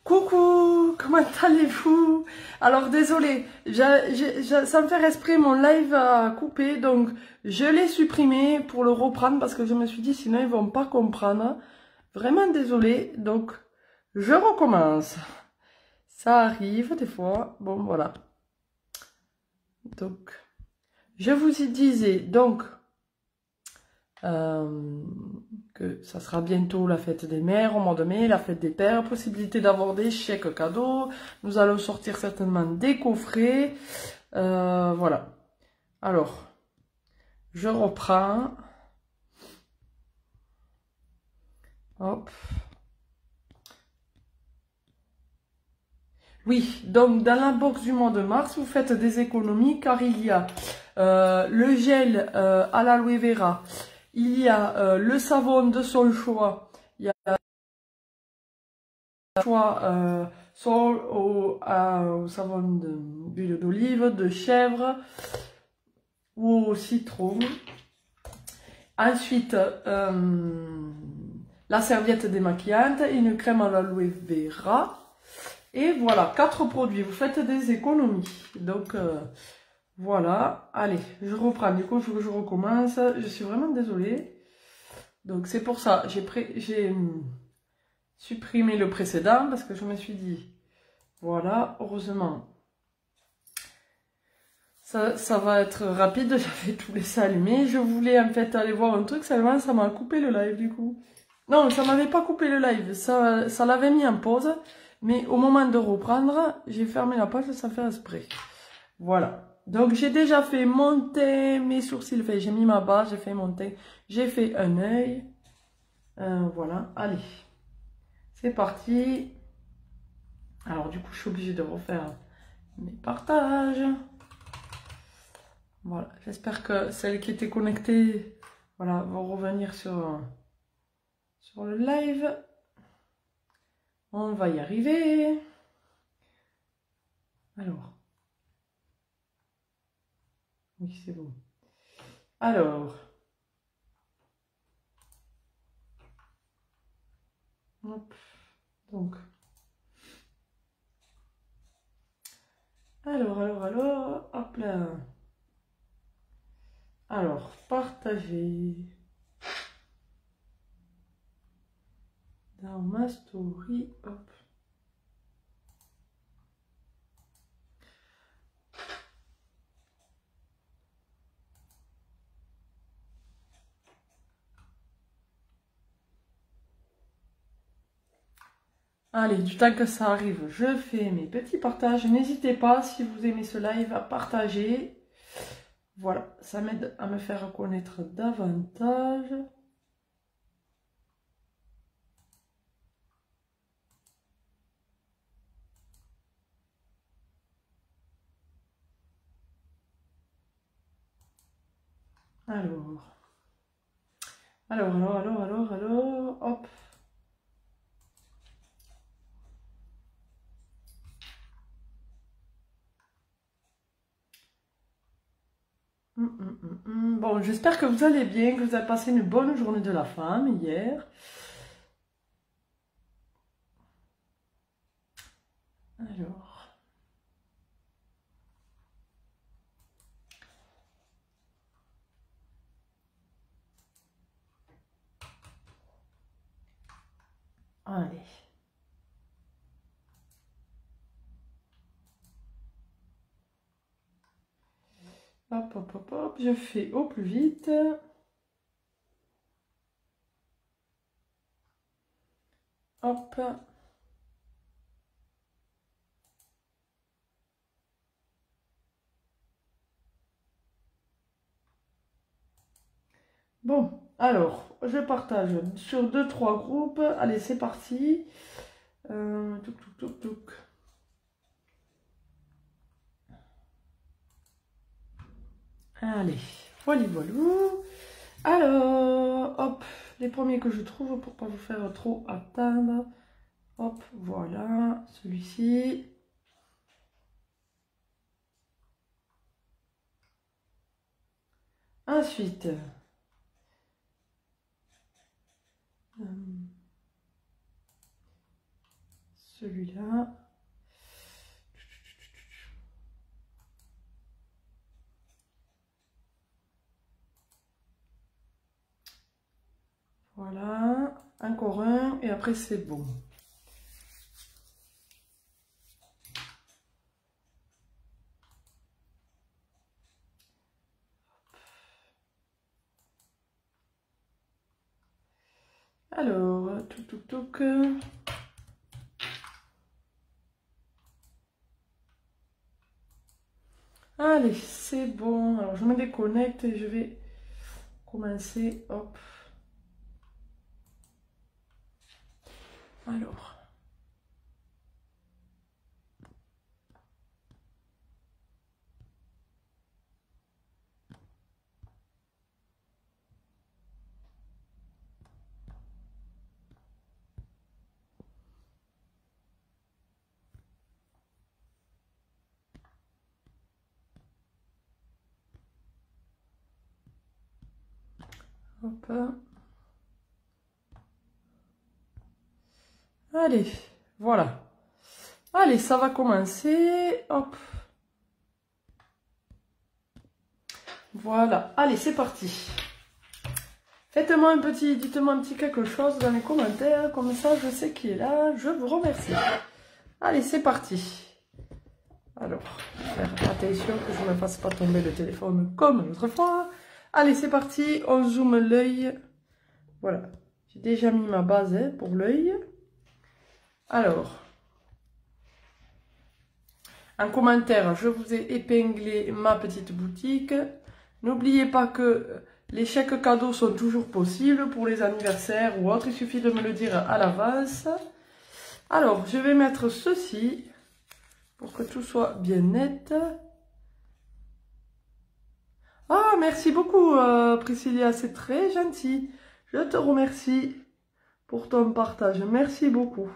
Coucou, comment allez-vous? Alors désolé, ça me fait esprit mon live a coupé, donc je l'ai supprimé pour le reprendre parce que je me suis dit sinon ils vont pas comprendre. Vraiment désolé, donc je recommence. Ça arrive des fois, bon voilà. Donc, je vous y disais donc que ça sera bientôt la fête des mères au mois de mai, la fête des pères, possibilité d'avoir des chèques cadeaux. Nous allons sortir certainement des coffrets. Voilà. Alors, je reprends. Hop. Oui, donc dans la box du mois de mars, vous faites des économies car il y a le gel à l'aloe vera, il y a le savon de son choix, il y a le choix soit au savon d'huile d'olive, de chèvre ou au citron. Ensuite, la serviette démaquillante, une crème à l'aloe vera. Et voilà, 4 produits, vous faites des économies. Donc, voilà. Allez, je reprends. Du coup, je recommence. Je suis vraiment désolée. Donc, c'est pour ça, j'ai supprimé le précédent parce que je me suis dit, voilà, heureusement, ça va être rapide. J'avais tout laissé allumer. Je voulais en fait aller voir un truc, seulement ça m'a coupé le live du coup. Non, ça m'avait pas coupé le live, ça l'avait mis en pause. Mais au moment de reprendre, j'ai fermé la page sans faire exprès. Voilà. Donc, j'ai déjà fait monter mes sourcils. Enfin, j'ai mis ma base, j'ai fait monter. J'ai fait un œil. Voilà. Allez. C'est parti. Alors, du coup, je suis obligée de refaire mes partages. Voilà. J'espère que celles qui étaient connectées, voilà, vont revenir sur le live. On va y arriver. Alors. Oui, c'est bon. Alors. Hop. Donc. Alors, hop là. Alors, partager. Dans ma story, hop. Allez, du temps que ça arrive, je fais mes petits partages. N'hésitez pas, si vous aimez ce live, à partager. Voilà, ça m'aide à me faire connaître davantage. Alors, hop. Bon, j'espère que vous allez bien, que vous avez passé une bonne journée de la femme hier. Alors. Allez. Hop, hop, hop, hop, je fais au plus vite. Hop. Bon, alors, je partage sur 2-3 groupes. Allez, c'est parti. Touc, touc, touc, touc. Allez, voilà, voilà. Alors, hop, les premiers que je trouve pour pas vous faire trop attendre. Hop, voilà, celui-ci. Ensuite, celui-là. Voilà, encore un et après c'est bon. Alors, tout. Allez, c'est bon. Alors, je me déconnecte et je vais commencer. Hop. Alors. Hop. Allez, voilà. Allez, ça va commencer. Hop. Voilà. Allez, c'est parti. Faites-moi un petit, dites-moi un petit quelque chose dans les commentaires. Comme ça, je sais qui est là. Je vous remercie. Allez, c'est parti. Alors, faire attention que je ne me fasse pas tomber le téléphone comme l'autre fois. Allez, c'est parti. On zoome l'œil. Voilà. J'ai déjà mis ma base pour l'œil. Alors, en commentaire, je vous ai épinglé ma petite boutique. N'oubliez pas que les chèques cadeaux sont toujours possibles pour les anniversaires ou autres. Il suffit de me le dire à l'avance. Alors, je vais mettre ceci pour que tout soit bien net. Ah, merci beaucoup Priscilla, c'est très gentil. Je te remercie pour ton partage. Merci beaucoup.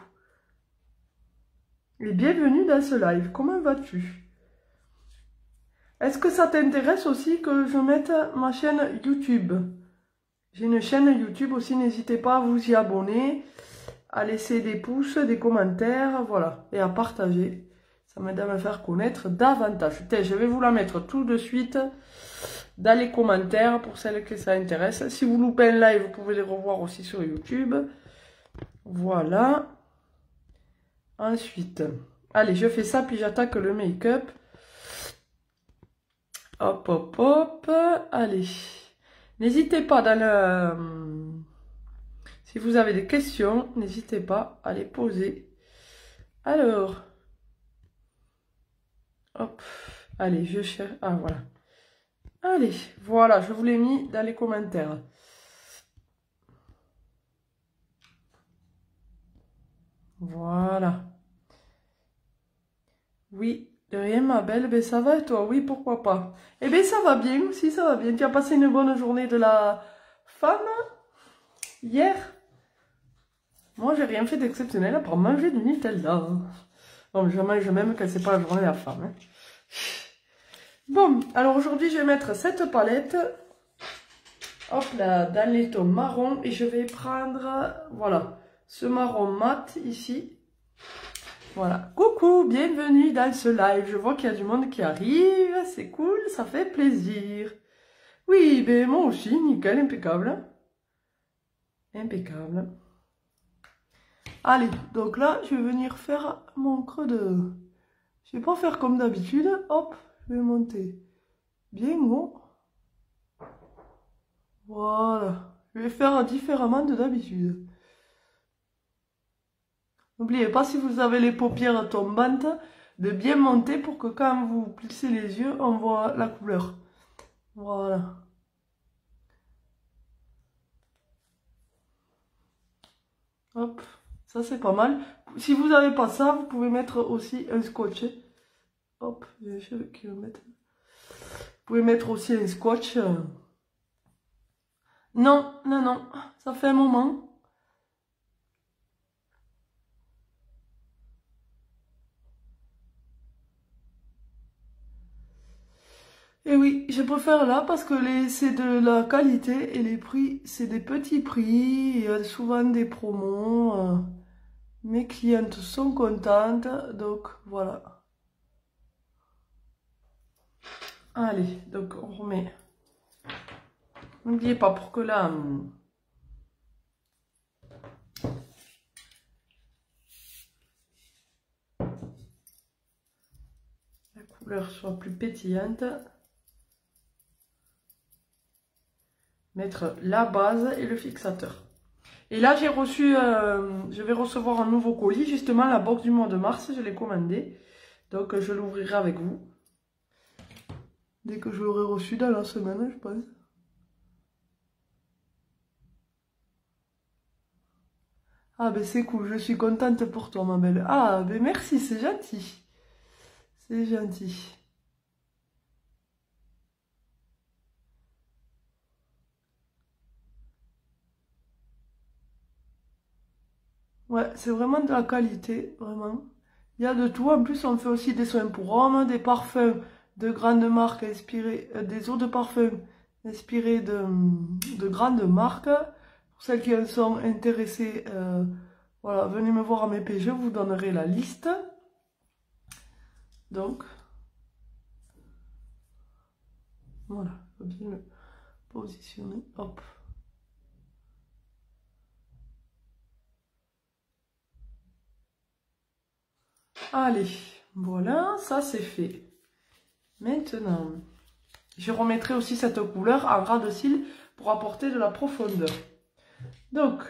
Et bienvenue dans ce live. Comment vas-tu? Est-ce que ça t'intéresse aussi que je mette ma chaîne YouTube? J'ai une chaîne YouTube aussi, n'hésitez pas à vous y abonner, à laisser des pouces, des commentaires, voilà, et à partager. Ça m'aide à me faire connaître davantage. Tiens, je vais vous la mettre tout de suite dans les commentaires pour celles que ça intéresse. Si vous loupez un live, vous pouvez les revoir aussi sur YouTube. Voilà. Ensuite, allez, je fais ça, puis j'attaque le make-up. Hop, hop, hop. Allez. N'hésitez pas dans le... Si vous avez des questions, n'hésitez pas à les poser. Alors. Hop. Allez, je cherche... Ah, voilà. Allez, voilà, je vous l'ai mis dans les commentaires. Voilà. Oui. De rien, ma belle, ben ça va et toi? Oui, pourquoi pas? Eh bien, ça va bien aussi, ça va bien. Tu as passé une bonne journée de la femme hier? Moi, j'ai rien fait d'exceptionnel à part manger du Nutella. Bon, je mange même quand c'est pas la journée de la femme. Hein. Bon, alors aujourd'hui, je vais mettre cette palette. Hop là, dans les tons marron. Et je vais prendre, voilà, ce marron mat ici. Voilà, coucou, bienvenue dans ce live. Je vois qu'il y a du monde qui arrive, c'est cool, ça fait plaisir. Oui, ben moi aussi, nickel, impeccable. Impeccable. Allez, donc là, je vais venir faire mon creux de... Je vais pas faire comme d'habitude, hop, je vais monter bien haut. Voilà, je vais faire différemment de d'habitude. N'oubliez pas, si vous avez les paupières tombantes, de bien monter pour que quand vous plissez les yeux, on voit la couleur. Voilà. Hop, ça c'est pas mal. Si vous n'avez pas ça, vous pouvez mettre aussi un scotch. Hop, j'ai un cheveu qui veut mettre. Vous pouvez mettre aussi un scotch. Non, non, non, ça fait un moment. Et oui, je préfère là parce que c'est de la qualité et les prix, c'est des petits prix, il y a souvent des promos. Mes clientes sont contentes, donc voilà. Allez, donc on remet. N'oubliez pas pour que la couleur soit plus pétillante. Mettre la base et le fixateur. Et là, j'ai reçu, je vais recevoir un nouveau colis, justement la box du mois de mars, je l'ai commandé. Donc, je l'ouvrirai avec vous. Dès que je l'aurai reçu dans la semaine, je pense. Ah, ben c'est cool, je suis contente pour toi, ma belle. Ah, ben merci, c'est gentil. C'est gentil. Ouais, c'est vraiment de la qualité, vraiment. Il y a de tout. En plus, on fait aussi des soins pour hommes, des parfums de grandes marques inspirées, des eaux de parfum inspirées de grandes marques. Pour celles qui en sont intéressées, voilà, venez me voir à mes pages, je vous donnerai la liste. Donc, voilà, je vais bien le positionner. Hop. Allez, voilà, ça c'est fait. Maintenant, je remettrai aussi cette couleur en ras de cils pour apporter de la profondeur. Donc,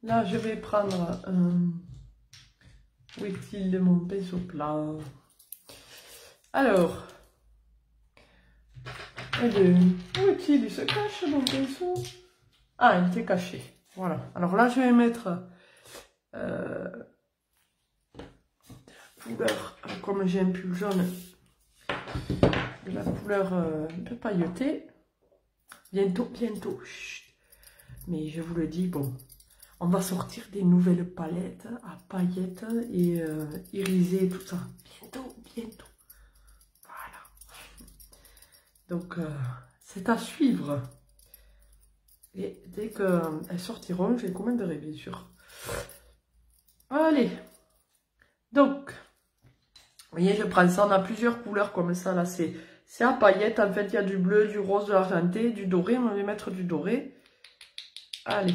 là je vais prendre où est-il de mon pinceau plat? Alors, où est-il? Il se cache mon pinceau? Ah, il était caché. Voilà. Alors là, je vais mettre couleur, comme j'ai un pull jaune, de la couleur un peu pailletée. Bientôt, bientôt. Chut. Mais je vous le dis, bon, on va sortir des nouvelles palettes à paillettes et irisées, tout ça. Bientôt, bientôt. Voilà. Donc, c'est à suivre. Et dès qu'elles sortiront, je les commanderai, bien sûr. Allez. Donc, vous voyez, je prends ça, on a plusieurs couleurs comme ça, là, c'est à paillettes. En fait, il y a du bleu, du rose, de l'argenté, du doré. On va mettre du doré. Allez.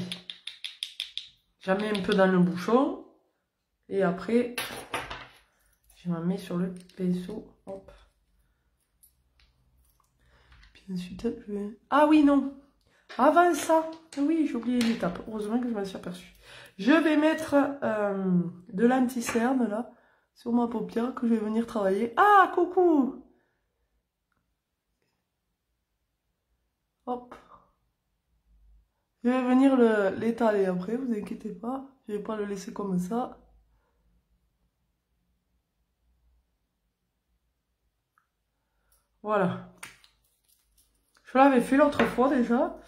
J'en mets un peu dans le bouchon. Et après, je m'en mets sur le pinceau. Hop. Puis ensuite, je vais... Ah oui, non. Avant ça, oui, j'ai oublié une étape. Heureusement que je m'en suis aperçue. Je vais mettre de l'anti-cerne, là, sur ma paupière, que je vais venir travailler. Ah, coucou! Hop. Je vais venir l'étaler après, vous inquiétez pas. Je vais pas le laisser comme ça. Voilà. Je l'avais fait l'autre fois déjà.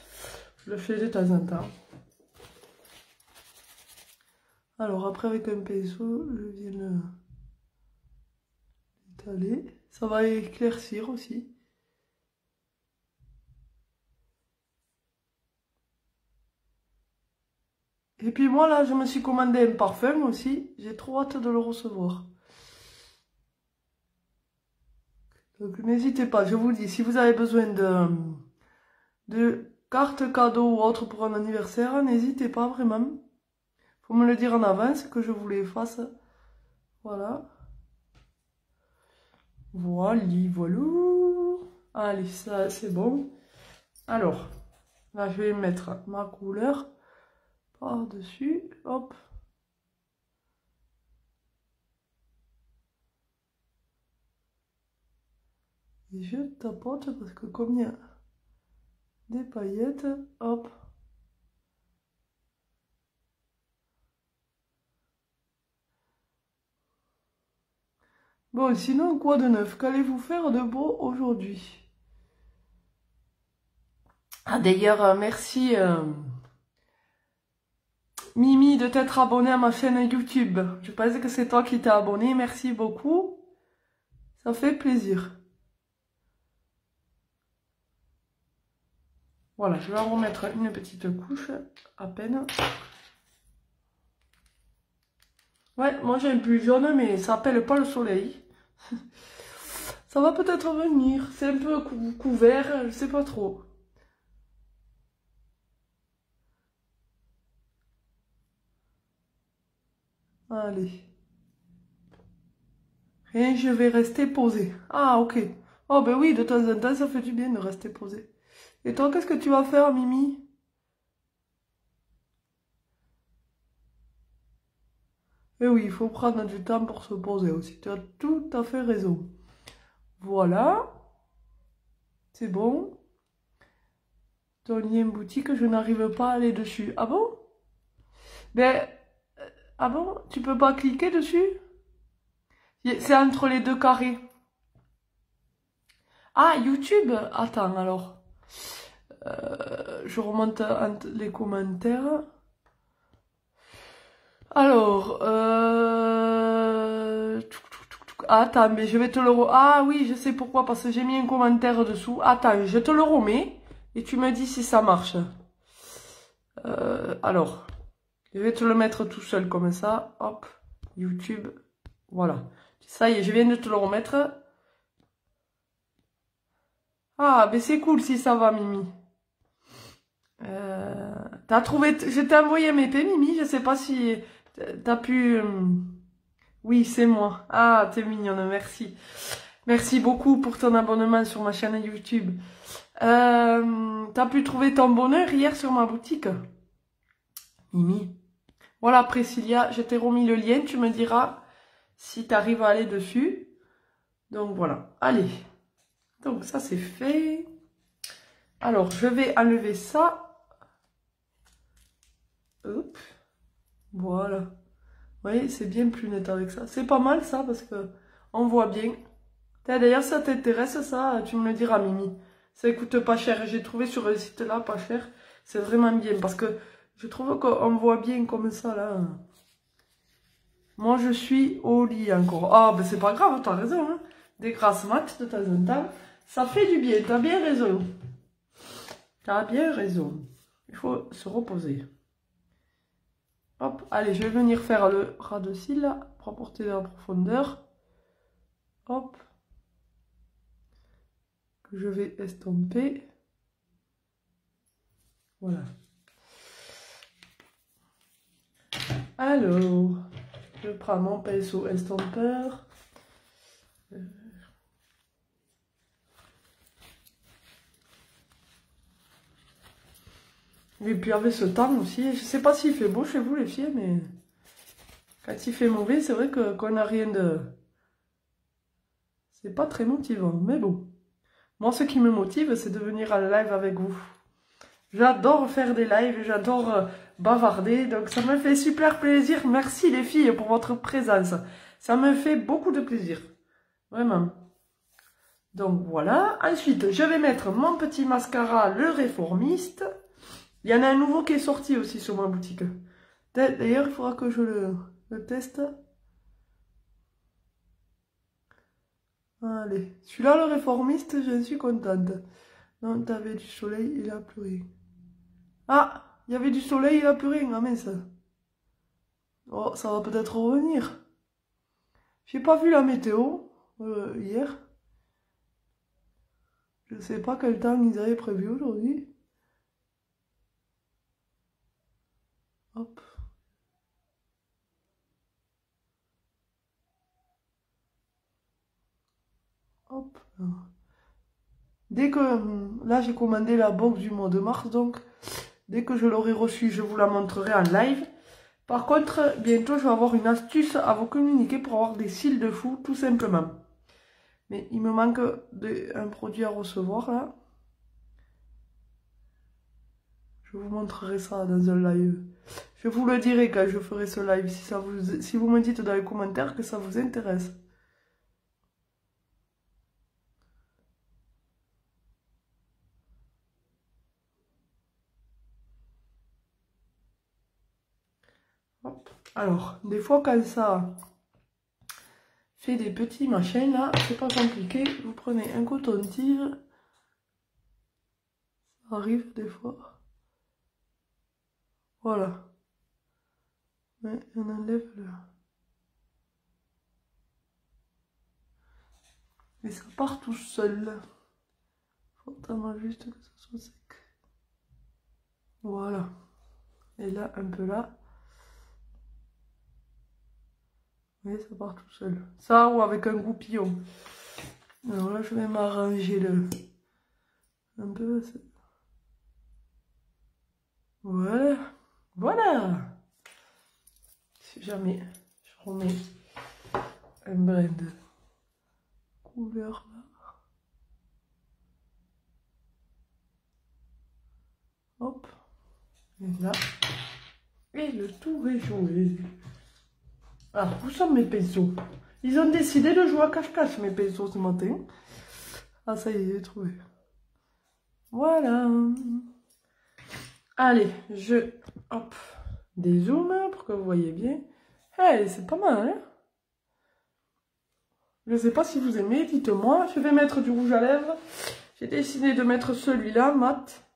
Je le fais de temps en temps. Alors après avec un pinceau, je viens l'étaler. Ça va éclaircir aussi. Et puis moi là, je me suis commandé un parfum aussi. J'ai trop hâte de le recevoir. Donc n'hésitez pas, je vous dis, si vous avez besoin de cartes cadeaux ou autres pour un anniversaire, n'hésitez pas vraiment. Faut me le dire en avance que je vous les fasse. Voilà. Voilà, voilà. Allez, ça c'est bon. Alors, là je vais mettre ma couleur par-dessus. Hop. Et je tapote parce que comme il y a des paillettes, hop. Bon, sinon, quoi de neuf? Qu'allez-vous faire de beau aujourd'hui? Ah, d'ailleurs, merci Mimi de t'être abonnée à ma chaîne YouTube. Je pense que c'est toi qui t'es abonnée. Merci beaucoup. Ça fait plaisir. Voilà, je vais en remettre une petite couche à peine. Ouais, moi j'ai un pull jaune, mais ça appelle pas le soleil. Ça va peut-être venir. C'est un peu couvert, je sais pas trop. Allez. Et je vais rester posée. Ah, ok. Oh, ben oui, de temps en temps, ça fait du bien de rester posée. Et toi, qu'est-ce que tu vas faire, Mimi? Eh oui, il faut prendre du temps pour se poser aussi. Tu as tout à fait raison. Voilà. C'est bon. Ton lien boutique, je n'arrive pas à aller dessus. Ah bon? Ben, ah bon? Tu peux pas cliquer dessus? C'est entre les deux carrés. Ah, YouTube? Attends, alors. Je remonte les commentaires. Alors, attends, mais je vais te le... Ah oui, je sais pourquoi, parce que j'ai mis un commentaire dessous. Attends, je te le remets et tu me dis si ça marche. Alors, je vais te le mettre tout seul comme ça. Hop, YouTube. Voilà. Ça y est, je viens de te le remettre. Ah, mais c'est cool si ça va, Mimi. T'as trouvé... Je t'ai envoyé mes P, Mimi. Je sais pas si t'as pu... Oui, c'est moi. Ah, t'es mignonne, merci. Merci beaucoup pour ton abonnement sur ma chaîne YouTube. T'as pu trouver ton bonheur hier sur ma boutique, Mimi. Voilà, Priscilla, je t'ai remis le lien. Tu me diras si t'arrives à aller dessus. Donc voilà, allez. Donc ça, c'est fait. Alors, je vais enlever ça. Hop. Voilà. Vous voyez, c'est bien plus net avec ça. C'est pas mal ça parce que on voit bien. D'ailleurs, ça t'intéresse ça, tu me le diras, Mimi. Ça coûte pas cher. J'ai trouvé sur le site là pas cher. C'est vraiment bien parce que je trouve qu'on voit bien comme ça là. Moi, je suis au lit encore. Ah, ben c'est pas grave, t'as raison. Hein. Des grasses mat de temps en temps, ça fait du bien. T'as bien raison. T'as bien raison. Il faut se reposer. Hop, allez, je vais venir faire le ras de cils là, pour apporter de la profondeur. Hop. Que je vais estomper. Voilà. Alors, je prends mon pinceau estompeur. Et puis avec ce temps aussi, je sais pas s'il fait beau chez vous les filles, mais quand il fait mauvais, c'est vrai qu'on n'a rien de... C'est pas très motivant, mais bon. Moi, ce qui me motive, c'est de venir en live avec vous. J'adore faire des lives, j'adore bavarder, donc ça me fait super plaisir. Merci les filles pour votre présence. Ça me fait beaucoup de plaisir, vraiment. Donc voilà, ensuite je vais mettre mon petit mascara, le réformiste. Il y en a un nouveau qui est sorti aussi sur ma boutique. D'ailleurs, il faudra que je le teste. Allez, celui-là, le réformiste, je suis contente. Non, t'avais du soleil, il a plus rien. Ah, il y avait du soleil, il a plus rien. Ah mince. Oh, ça va peut-être revenir. J'ai pas vu la météo hier. Je sais pas quel temps ils avaient prévu aujourd'hui. Hop. Hop. Dès que... Là, j'ai commandé la box du mois de mars, donc dès que je l'aurai reçue, je vous la montrerai en live. Par contre, bientôt, je vais avoir une astuce à vous communiquer pour avoir des cils de fou, tout simplement. Mais il me manque un produit à recevoir, là. Je vous montrerai ça dans un live. Je vous le dirai quand je ferai ce live, si vous me dites dans les commentaires que ça vous intéresse. Hop. Alors, des fois quand ça fait des petits machins là, c'est pas compliqué. Vous prenez un coton-tige. Ça arrive des fois. Voilà. Mais on enlève le... Et ça part tout seul. Faut attendre juste que ça soit sec. Voilà. Et là, un peu là. Oui, ça part tout seul. Ça ou avec un goupillon. Alors là, je vais m'arranger le... un peu... Voilà. Voilà. Si jamais je remets un brin de couleur là. Hop. Et là. Et le tour est joué. Alors, où sont mes pinceaux? Ils ont décidé de jouer à cache-cache, mes pinceaux, ce matin. Ah, ça y est, j'ai trouvé. Voilà. Allez, je... Hop. Dézoome pour que vous voyez bien. Hey, c'est pas mal, hein? Je ne sais pas si vous aimez, dites-moi. Je vais mettre du rouge à lèvres. J'ai décidé de mettre celui-là, mat.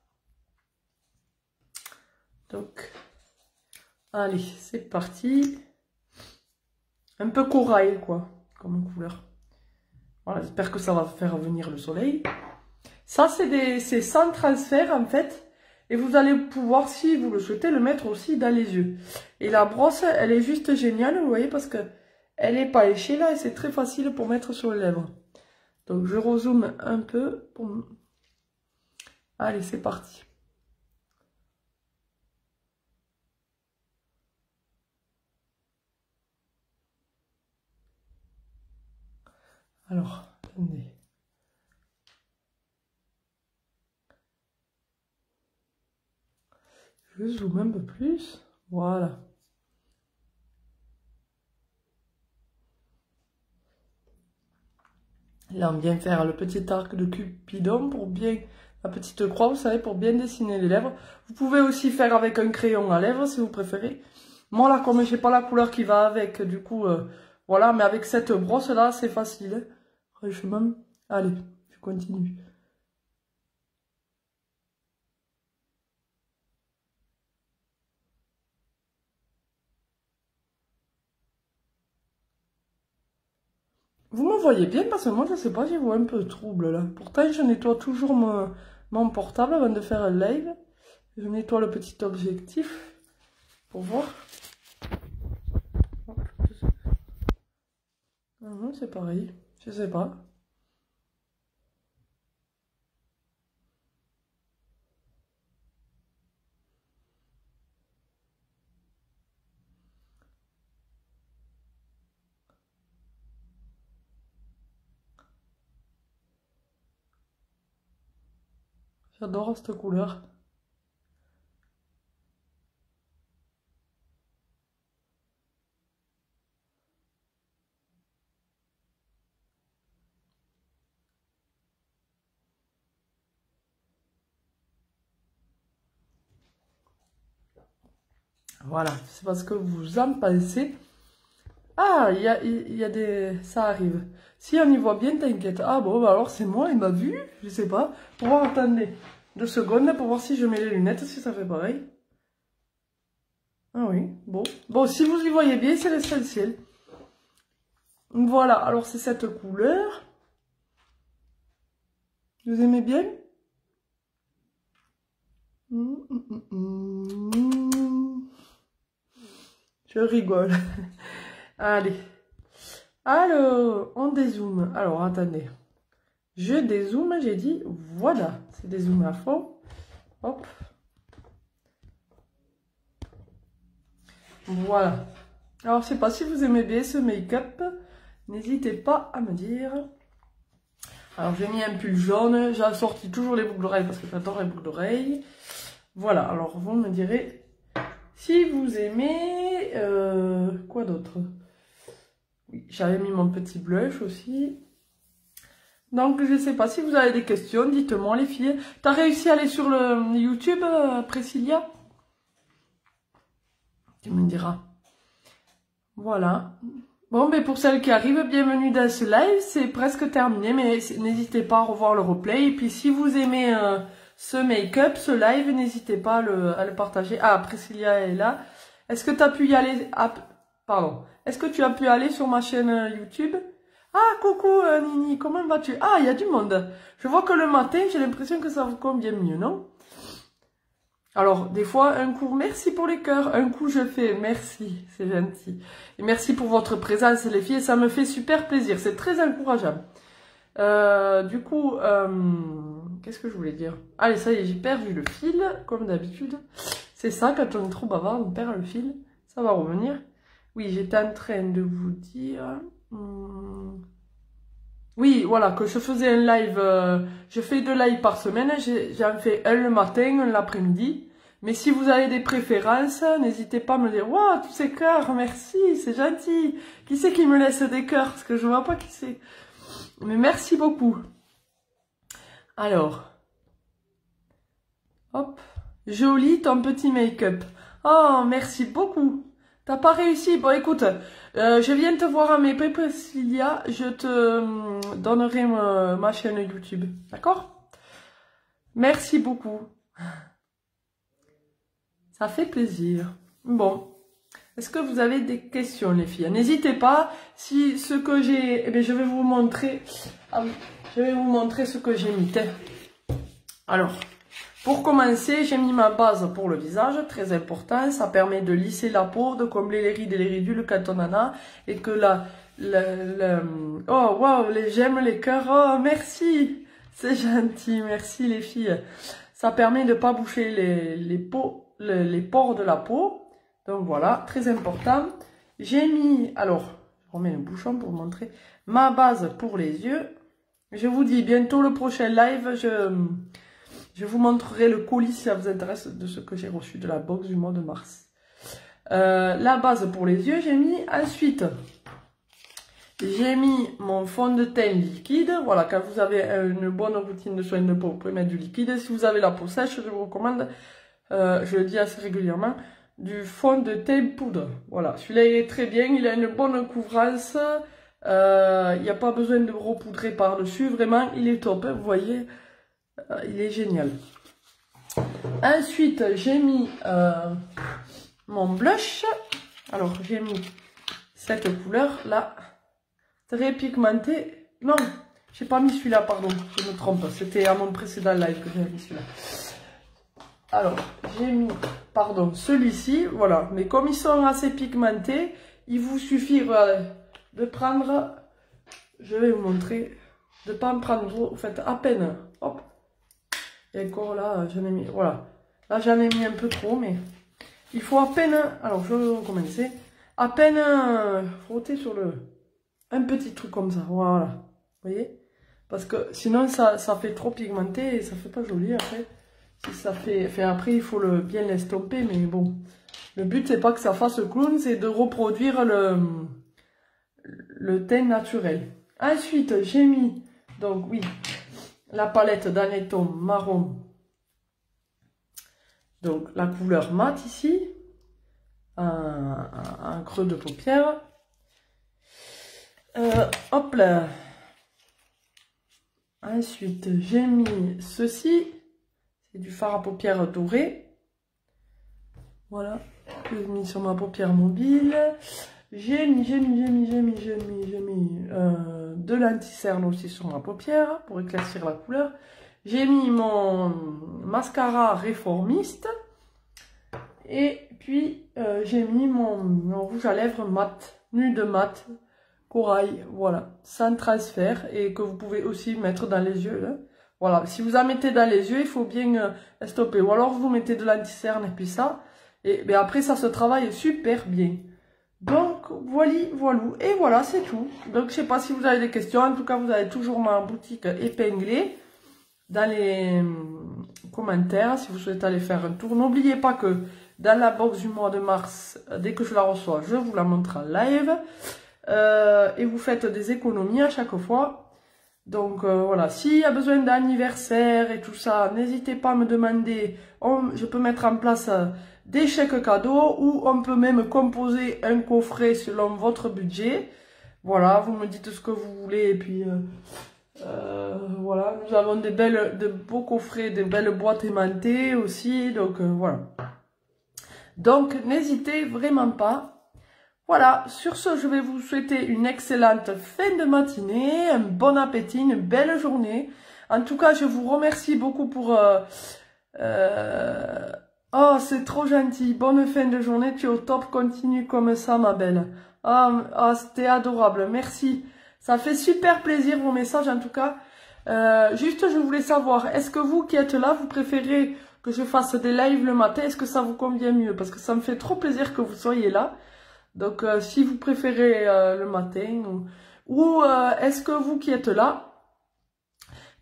Donc, allez, c'est parti. Un peu corail, quoi, comme couleur. Voilà, j'espère que ça va faire venir le soleil. Ça, c'est sans transfert, en fait. Et vous allez pouvoir, si vous le souhaitez, le mettre aussi dans les yeux. Et la brosse, elle est juste géniale, vous voyez, parce que elle n'est pas léchée, là, et c'est très facile pour mettre sur les lèvres. Donc, je rezoome un peu. Pour... Allez, c'est parti. Alors, attendez. Je zoome un peu plus. Voilà. Là, on vient faire le petit arc de Cupidon pour bien... La petite croix, vous savez, pour bien dessiner les lèvres. Vous pouvez aussi faire avec un crayon à lèvres, si vous préférez. Moi, là, comme je n'ai pas la couleur qui va avec, du coup, voilà. Mais avec cette brosse-là, c'est facile. Franchement, allez, je continue. Vous me voyez bien parce que moi, je ne sais pas, j'y vois un peu trouble, là. Pourtant, je nettoie toujours mon portable avant de faire un live. Je nettoie le petit objectif pour voir. C'est pareil, je sais pas. J'adore cette couleur. Voilà, c'est parce que vous en pensez. Ah, il y a des... Ça arrive. Si on y voit bien, t'inquiète. Ah bon, bah alors c'est moi, il m'a vu. Je sais pas. Pour voir, attendez. 2 secondes pour voir si je mets les lunettes, si ça fait pareil. Ah oui, bon. Bon, si vous y voyez bien, c'est l'essentiel. Voilà, alors c'est cette couleur. Vous aimez bien? Je rigole. Allez. Alors, on dézoome. Alors, attendez. Je dézoome, j'ai dit, voilà. C'est dézoomé à fond. Hop. Voilà. Alors, je sais pas si vous aimez bien ce make-up. N'hésitez pas à me dire. Alors, j'ai mis un pull jaune. J'ai assorti toujours les boucles d'oreilles parce que j'adore les boucles d'oreilles. Voilà. Alors, vous me direz si vous aimez... quoi d'autre? Oui, j'avais mis mon petit blush aussi. Donc, je sais pas si vous avez des questions. Dites-moi, les filles. T'as réussi à aller sur le YouTube, Priscilla? Tu me diras. Voilà. Bon, mais pour celles qui arrivent, bienvenue dans ce live. C'est presque terminé, mais n'hésitez pas à revoir le replay. Et puis, si vous aimez ce make-up, ce live, n'hésitez pas à le partager. Ah, Priscilla est là. Est-ce que tu as pu y aller... Ah, pardon. Est-ce que tu as pu aller sur ma chaîne YouTube? Ah, coucou Nini, comment vas-tu? Ah, il y a du monde. Je vois que le matin, j'ai l'impression que ça vous convient mieux, non? Alors, des fois, un coup, merci pour les cœurs. Un coup, je fais merci, c'est gentil. Et merci pour votre présence, les filles. Ça me fait super plaisir. C'est très encourageant. Du coup, qu'est-ce que je voulais dire? Allez, ça y est, j'ai perdu le fil, comme d'habitude. C'est ça, quand on est trop bavard, on perd le fil. Ça va revenir. Oui, j'étais en train de vous dire... Oui, voilà, que je faisais un live, je fais 2 lives par semaine, j'en fais un le matin, un l'après-midi. Mais si vous avez des préférences, n'hésitez pas à me dire, waouh, tous ces cœurs, merci, c'est gentil. Qui c'est qui me laisse des cœurs? Parce que je vois pas qui c'est. Mais merci beaucoup. Alors, hop, joli ton petit make-up. Oh, merci beaucoup. T'as pas réussi? Bon, écoute, je viens de te voir à mes Priscilla, je te donnerai ma chaîne YouTube. D'accord? Merci beaucoup. Ça fait plaisir. Bon. Est-ce que vous avez des questions, les filles? N'hésitez pas. Si ce que j'ai... Eh bien, je vais vous montrer... Ah oui, je vais vous montrer ce que j'ai mis. Alors, pour commencer, j'ai mis ma base pour le visage, très important. Ça permet de lisser la peau, de combler les rides et les ridules quand on en a. Et que oh, waouh, j'aime les cœurs. Oh, merci. C'est gentil, merci les filles. Ça permet de ne pas boucher les pores de la peau. Donc voilà, très important. J'ai mis, alors, je remets le bouchon pour vous montrer, ma base pour les yeux. Je vous dis, bientôt le prochain live, je vous montrerai le colis si ça vous intéresse de ce que j'ai reçu de la box du mois de mars. La base pour les yeux, j'ai mis ensuite, j'ai mis mon fond de teint liquide. Voilà, quand vous avez une bonne routine de soins de peau, vous pouvez mettre du liquide. Si vous avez la peau sèche, je vous recommande, je le dis assez régulièrement, du fond de teint poudre. Voilà, celui-là il est très bien, il a une bonne couvrance. Il n'y a pas besoin de repoudrer par-dessus, vraiment, il est top, hein, vous voyez, il est génial. Ensuite, j'ai mis mon blush. Alors, j'ai mis cette couleur-là, très pigmentée. Non, j'ai pas mis celui-là, pardon, je me trompe, c'était à mon précédent live que j'ai mis celui-là. Alors, j'ai mis, pardon, celui-ci, voilà, mais comme ils sont assez pigmentés, il vous suffit de prendre, je vais vous montrer, de ne pas en prendre trop, vous faites à peine, hop, et encore là, j'en ai mis, voilà, là j'en ai mis un peu trop, mais il faut à peine, alors je vais recommencer, à peine frotter sur un petit truc comme ça, voilà, vous voyez, parce que sinon ça fait trop pigmenté et ça fait pas joli après. Si ça fait après, il faut bien l'estomper, mais bon. Le but, c'est pas que ça fasse clown, c'est de reproduire le teint naturel. Ensuite, j'ai mis, donc oui, la palette d'Anetton marron. Donc, la couleur mat ici. Un creux de paupière. Hop là. Ensuite, j'ai mis ceci. C'est du fard à paupières doré. Voilà. Que j'ai mis sur ma paupière mobile. J'ai mis de l'anti-cerne aussi sur ma paupière pour éclaircir la couleur. J'ai mis mon mascara réformiste. Et puis, j'ai mis mon rouge à lèvres mat, nude mat, corail, voilà, sans transfert. Et que vous pouvez aussi mettre dans les yeux, là. Voilà, si vous en mettez dans les yeux, il faut bien stopper. Ou alors, vous mettez de l'anti-cerne et puis ça. Et ben après, ça se travaille super bien. Donc, voilà. Et voilà, c'est tout. Donc, je sais pas si vous avez des questions. En tout cas, vous avez toujours ma boutique épinglée dans les commentaires si vous souhaitez aller faire un tour. N'oubliez pas que dans la box du mois de mars, dès que je la reçois, je vous la montre en live. Et vous faites des économies à chaque fois. Donc voilà, s'il y a besoin d'anniversaire et tout ça, n'hésitez pas à me demander. Je peux mettre en place des chèques cadeaux ou on peut même composer un coffret selon votre budget. Voilà, vous me dites ce que vous voulez et puis voilà, nous avons de beaux coffrets, de belles boîtes aimantées aussi, donc voilà. Donc n'hésitez vraiment pas. Voilà, sur ce, je vais vous souhaiter une excellente fin de matinée, un bon appétit, une belle journée. En tout cas, je vous remercie beaucoup pour... Oh, c'est trop gentil. Bonne fin de journée, tu es au top. Continue comme ça, ma belle. C'était adorable. Merci. Ça fait super plaisir vos messages, en tout cas. Juste, je voulais savoir, est-ce que vous qui êtes là, vous préférez que je fasse des lives le matin? Est-ce que ça vous convient mieux? Parce que ça me fait trop plaisir que vous soyez là. Donc, si vous préférez le matin, ou est-ce que vous qui êtes là,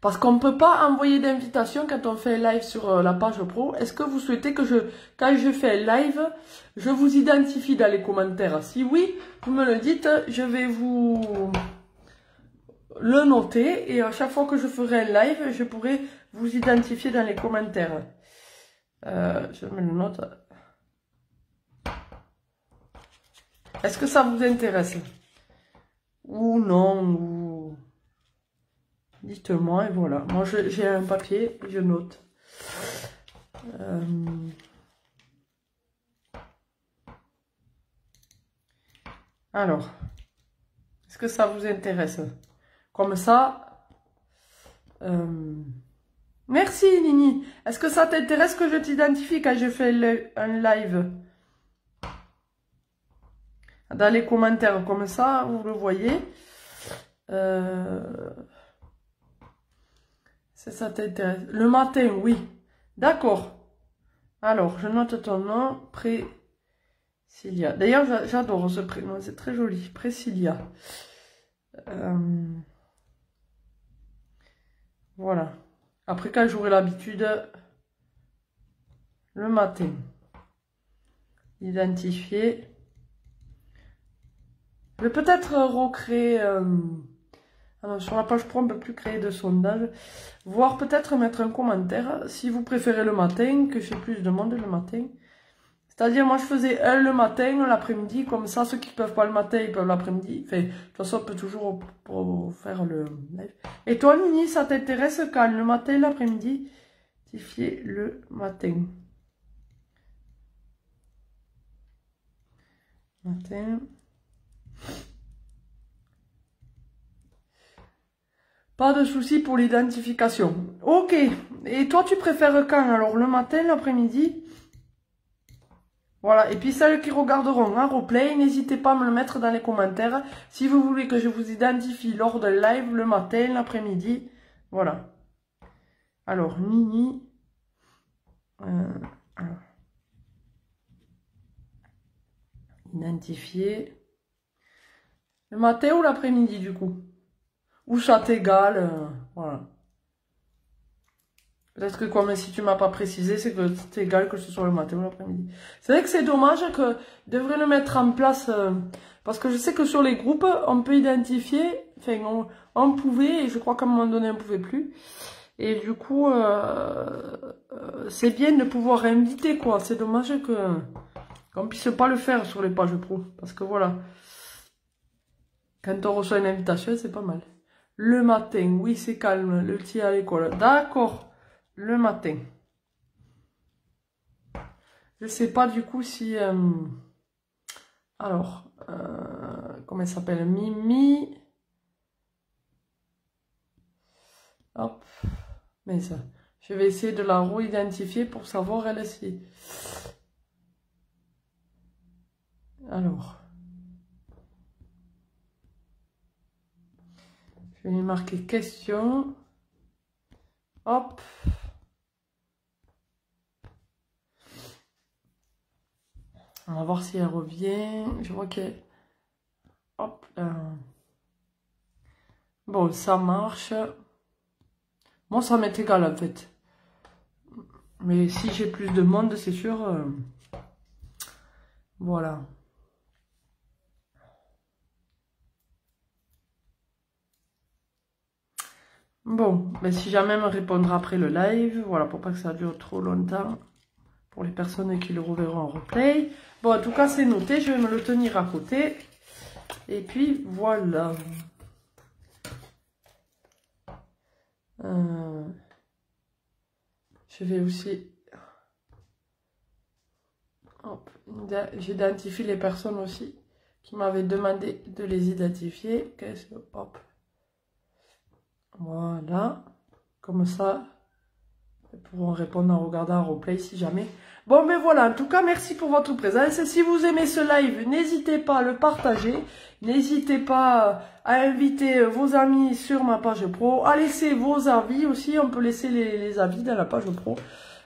parce qu'on ne peut pas envoyer d'invitation quand on fait un live sur la page pro, est-ce que vous souhaitez que quand je fais un live, je vous identifie dans les commentaires? Si oui, vous me le dites, je vais vous le noter et à chaque fois que je ferai un live, je pourrai vous identifier dans les commentaires. Je me le note. Est-ce que ça vous intéresse? Ou non, ou... Dites-moi et voilà. Moi, j'ai un papier, je note. Alors, est-ce que ça vous intéresse? Comme ça... Merci, Nini. Est-ce que ça t'intéresse que je t'identifie quand je fais un live? Dans les commentaires, comme ça, vous le voyez. Ça t'intéresse. Le matin, oui. D'accord. Alors, je note ton nom. Priscilla. D'ailleurs, j'adore ce prénom. C'est très joli. Priscilla. Voilà. Après, quand j'aurai l'habitude, le matin. Identifier. Je vais peut-être recréer... alors, sur la page pro, on ne peut plus créer de sondage. Voire peut-être mettre un commentaire si vous préférez le matin, que j'ai plus de monde le matin. C'est-à-dire, moi, je faisais un le matin, l'après-midi. Comme ça, ceux qui ne peuvent pas le matin, ils peuvent l'après-midi. Enfin, de toute façon, on peut toujours faire le live. Et toi, Nini, ça t'intéresse quand le matin, l'après-midi? Identifier le matin. Matin. Pas de souci pour l'identification. Ok. Et toi, tu préfères quand? Alors, le matin, l'après-midi? Voilà. Et puis, celles qui regarderont en replay, n'hésitez pas à me le mettre dans les commentaires. Si vous voulez que je vous identifie lors d'un live, le matin, l'après-midi. Voilà. Alors, Nini. Alors. Identifier. Le matin ou l'après-midi, du coup? Ou ça t'égale, voilà. Peut-être que comme si tu m'as pas précisé, c'est que c'est égal que ce soit le matin ou l'après-midi. C'est vrai que c'est dommage que devrait le mettre en place, parce que je sais que sur les groupes, on peut identifier, enfin on pouvait, et je crois qu'à un moment donné on pouvait plus. Et du coup, c'est bien de pouvoir inviter, quoi. C'est dommage qu'on puisse pas le faire sur les pages pro. Parce que voilà, quand on reçoit une invitation, c'est pas mal. Le matin, oui, c'est calme, le petit à l'école. D'accord, le matin. Je sais pas du coup si... alors, comment elle s'appelle? Mimi. Hop. Mais ça, je vais essayer de la re-identifier pour savoir elle aussi. Alors. Je vais lui marquer question. Hop. On va voir si elle revient. Je vois qu'elle... Hop. Bon, ça marche. Moi, ça m'est égal en fait. Mais si j'ai plus de monde, c'est sûr. Voilà. Bon, mais si jamais elle me répondra après le live, voilà, pour pas que ça dure trop longtemps, pour les personnes qui le reverront en replay. Bon, en tout cas, c'est noté, je vais me le tenir à côté. Et puis, voilà. Je vais aussi... Hop, j'identifie les personnes aussi qui m'avaient demandé de les identifier. Hop. Voilà. Comme ça, ils pourront répondre en regardant un replay si jamais. Bon, mais voilà, en tout cas, merci pour votre présence. Si vous aimez ce live, n'hésitez pas à le partager. N'hésitez pas à inviter vos amis sur ma page pro, à laisser vos avis aussi. On peut laisser les avis dans la page pro.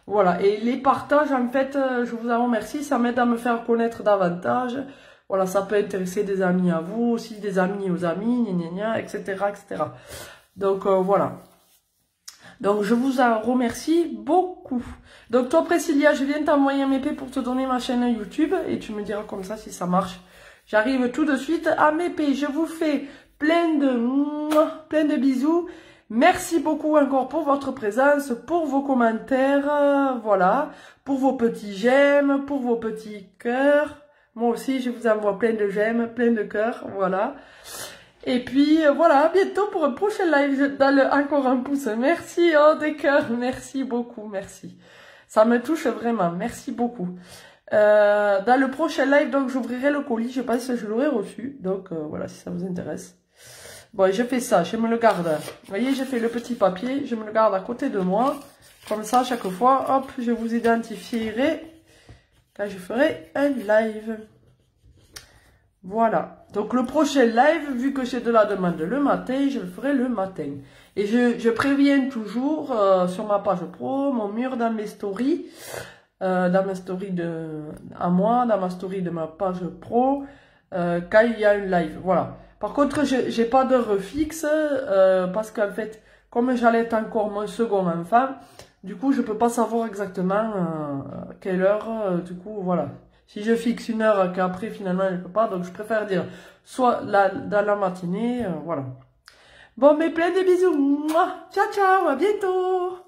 Voilà, et les partages, en fait, je vous en remercie. Ça m'aide à me faire connaître davantage. Voilà, ça peut intéresser des amis à vous, aussi des amis aux amis, gna gna gna, etc., etc. Donc, voilà. Donc, je vous en remercie beaucoup. Donc, toi, Priscilla, je viens t'envoyer un MP pour te donner ma chaîne YouTube et tu me diras comme ça si ça marche. J'arrive tout de suite à MP. Je vous fais plein de bisous. Merci beaucoup encore pour votre présence, pour vos commentaires, voilà, pour vos petits j'aime, pour vos petits cœurs. Moi aussi, je vous envoie plein de j'aime, plein de cœurs, voilà. Et puis, voilà, à bientôt pour un prochain live dans le encore un pouce. Merci, oh, des cœurs, merci beaucoup, merci. Ça me touche vraiment, merci beaucoup. Dans le prochain live, donc, j'ouvrirai le colis, je pense que je l'aurai reçu. Donc, voilà, si ça vous intéresse. Bon, je fais ça, je me le garde. Vous voyez, j'ai fait le petit papier, je me le garde à côté de moi. Comme ça, chaque fois, hop, je vous identifierai quand je ferai un live. Voilà. Donc, le prochain live, vu que j'ai de la demande le matin, je le ferai le matin. Et je préviens toujours sur ma page pro, mon mur dans mes stories, dans ma story à moi, dans ma story de ma page pro, quand il y a un live. Voilà. Par contre, j'ai pas d'heure fixe, parce qu'en fait, comme j'allais encore mon second enfant, du coup, je peux pas savoir exactement quelle heure, du coup, voilà. Si je fixe une heure qu'après, finalement, je peux pas, donc je préfère dire soit dans la matinée, voilà. Bon, mais plein de bisous. Mouah. Ciao, ciao, à bientôt.